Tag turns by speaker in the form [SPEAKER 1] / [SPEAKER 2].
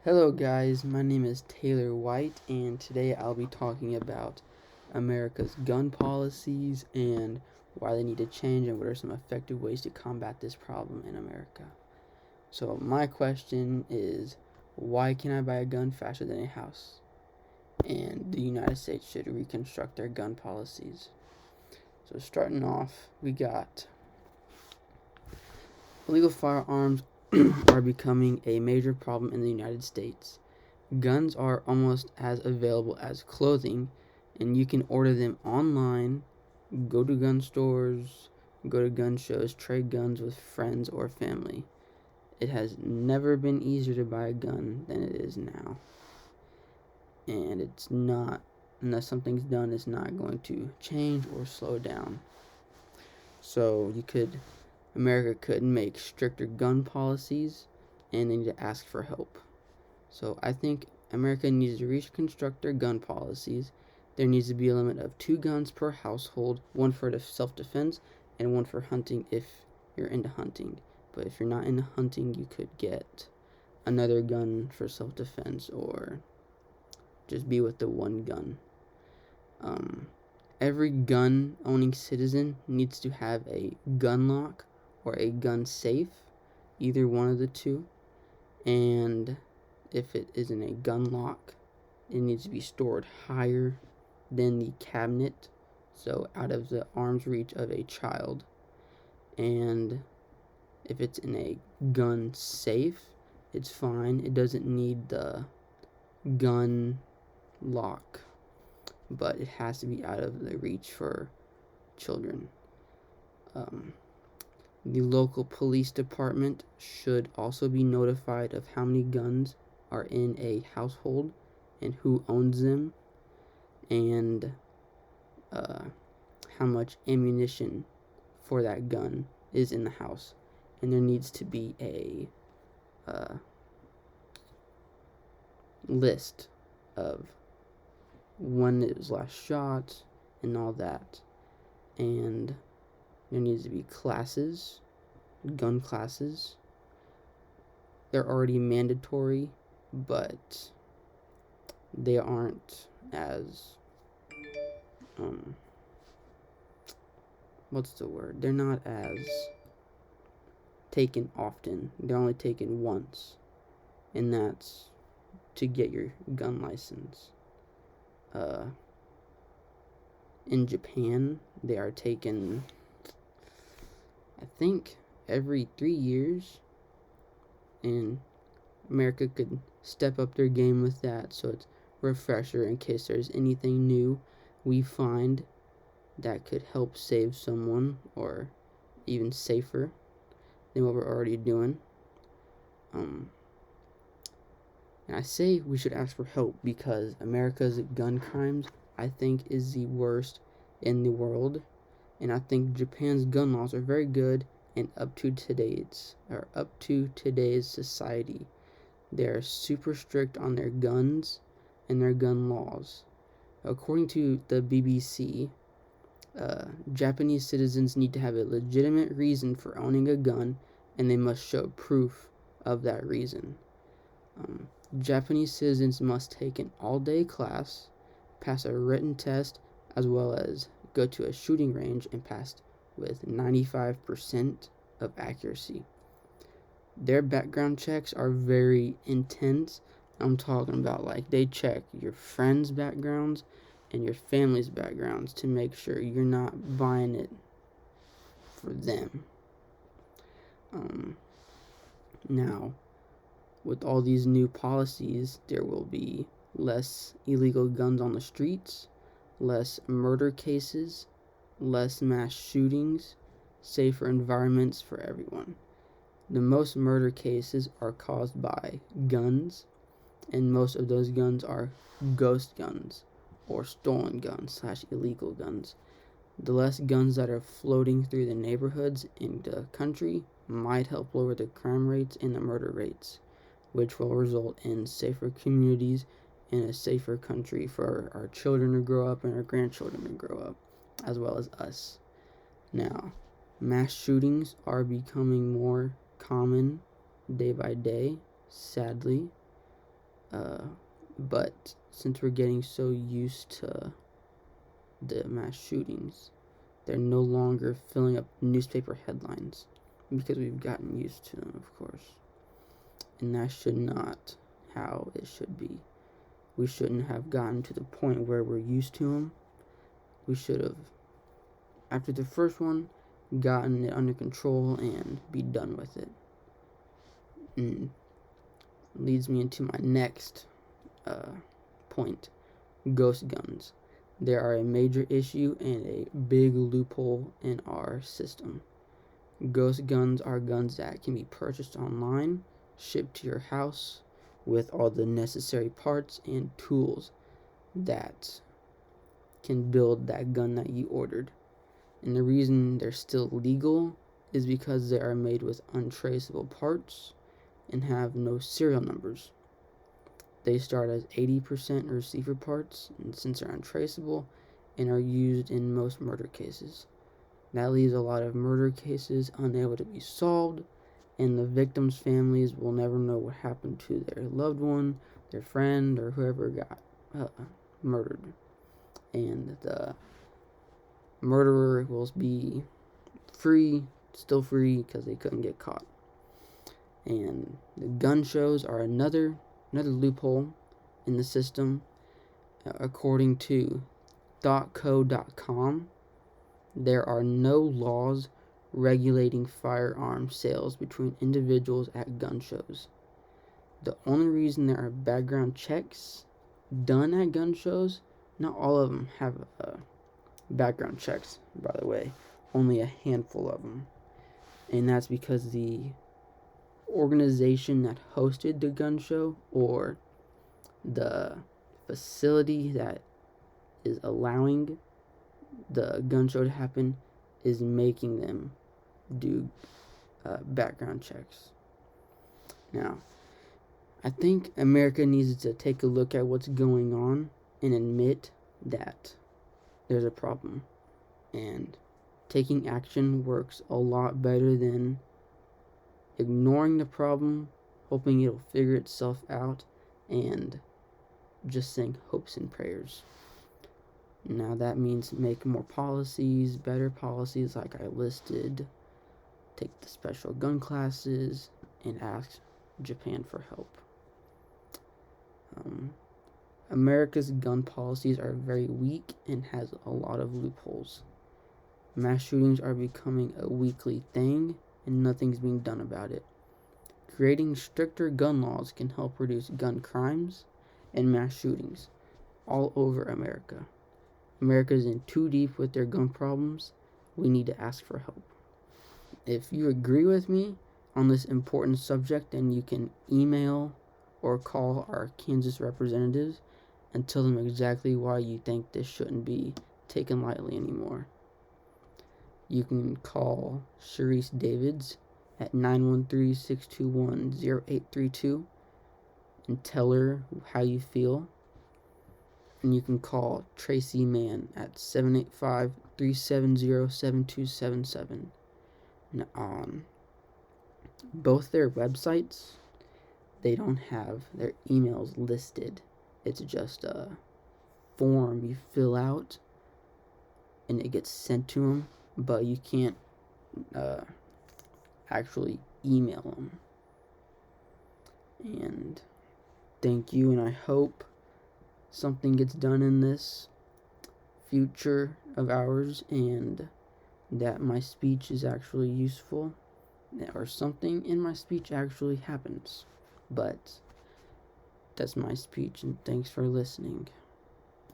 [SPEAKER 1] Hello guys, my name is Taylor White and today I'll be talking about America's gun policies and why they need to change and what are some effective ways to combat this problem in America. So my question is, why can I buy a gun faster than a house? And the United States should reconstruct their gun policies. So starting off, we got illegal firearms are becoming a major problem in the United States. Guns are almost as available as clothing, and you can order them online, go to gun stores, go to gun shows, trade guns with friends or family. It has never been easier to buy a gun than it is now. And it's not, unless something's done, it's not going to change or slow down. So America could make stricter gun policies, and they need to ask for help. So I think America needs to reconstruct their gun policies. There needs to be a limit of 2 guns per household, one for self-defense and one for hunting if you're into hunting. But if you're not into hunting, you could get another gun for self-defense or just be with the one gun. Every gun-owning citizen needs to have a gun lock or a gun safe, either one of the two. And if it isn't a gun lock, it needs to be stored higher than the cabinet, so out of the arm's reach of a child. And if it's in a gun safe, it's fine. It doesn't need the gun lock, but it has to be out of the reach for children. The local police department should also be notified of how many guns are in a household and who owns them, and how much ammunition for that gun is in the house. And there needs to be a list of when it was last shot and all that. And there needs to be classes, gun classes. They're already mandatory, but they aren't as they're not as taken often. They're only taken once, and that's to get your gun license. In Japan, they are taken, I think, every 3 years, and America could step up their game with that, so it's a refresher in case there's anything new we find that could help save someone, or even safer than what we're already doing. And I say we should ask for help because America's gun crimes, I think, is the worst in the world, and I think Japan's gun laws are very good and up to today's society. They're super strict on their guns and their gun laws. According to the BBC, Japanese citizens need to have a legitimate reason for owning a gun, and they must show proof of that reason. Japanese citizens must take an all-day class, pass a written test, as well as go to a shooting range and pass with 95% of accuracy. Their background checks are very intense. I'm talking about, like, they check your friends' backgrounds and your family's backgrounds to make sure you're not buying it for them. Now, with all these new policies, there will be less illegal guns on the streets, less murder cases, less mass shootings, safer environments for everyone. The most murder cases are caused by guns, and most of those guns are ghost guns or stolen guns / illegal guns. The less guns that are floating through the neighborhoods in the country might help lower the crime rates and the murder rates, which will result in safer communities and a safer country for our children to grow up and our grandchildren to grow up, as well as us. Now, mass shootings are becoming more common day by day, sadly. But since we're getting so used to the mass shootings, they're no longer filling up newspaper headlines because we've gotten used to them, of course. And that should not how it should be. We shouldn't have gotten to the point where we're used to them. We should have, after the first one, gotten it under control and be done with it. And leads me into my next point: ghost guns. They are a major issue and a big loophole in our system. Ghost guns are guns that can be purchased online, shipped to your house with all the necessary parts and tools that can build that gun that you ordered. And the reason they're still legal is because they are made with untraceable parts and have no serial numbers. They start as 80% receiver parts, and since they're untraceable, and are used in most murder cases. That leaves a lot of murder cases unable to be solved, and the victims' families will never know what happened to their loved one, their friend, or whoever got murdered. And the murderer will be still free, because they couldn't get caught. And the gun shows are another loophole in the system. According to thoughtco.com, there are no laws regulating firearm sales between individuals at gun shows. The only reason there are background checks done at gun shows, not all of them have background checks, by the way, only a handful of them. And that's because the organization that hosted the gun show, or the facility that is allowing the gun show to happen, is making them do background checks. Now, I think America needs to take a look at what's going on and admit that there's a problem. And taking action works a lot better than ignoring the problem, hoping it'll figure itself out, and just saying hopes and prayers. Now that means make more policies, better policies like I listed, take the special gun classes, and ask Japan for help. America's gun policies are very weak and has a lot of loopholes. Mass shootings are becoming a weekly thing, and nothing's being done about it. Creating stricter gun laws can help reduce gun crimes and mass shootings all over America. America's in too deep with their gun problems. We need to ask for help. If you agree with me on this important subject, then you can email or call our Kansas representatives and tell them exactly why you think this shouldn't be taken lightly anymore. You can call Sharice Davids at 913-621-0832 and tell her how you feel. And you can call Tracy Mann at 785-370-7277. And on both their websites, they don't have their emails listed. It's just a form you fill out and it gets sent to them, but you can't actually email them. And thank you, and I hope something gets done in this future of ours, and that my speech is actually useful, or something in my speech actually happens. But that's my speech, and thanks for listening.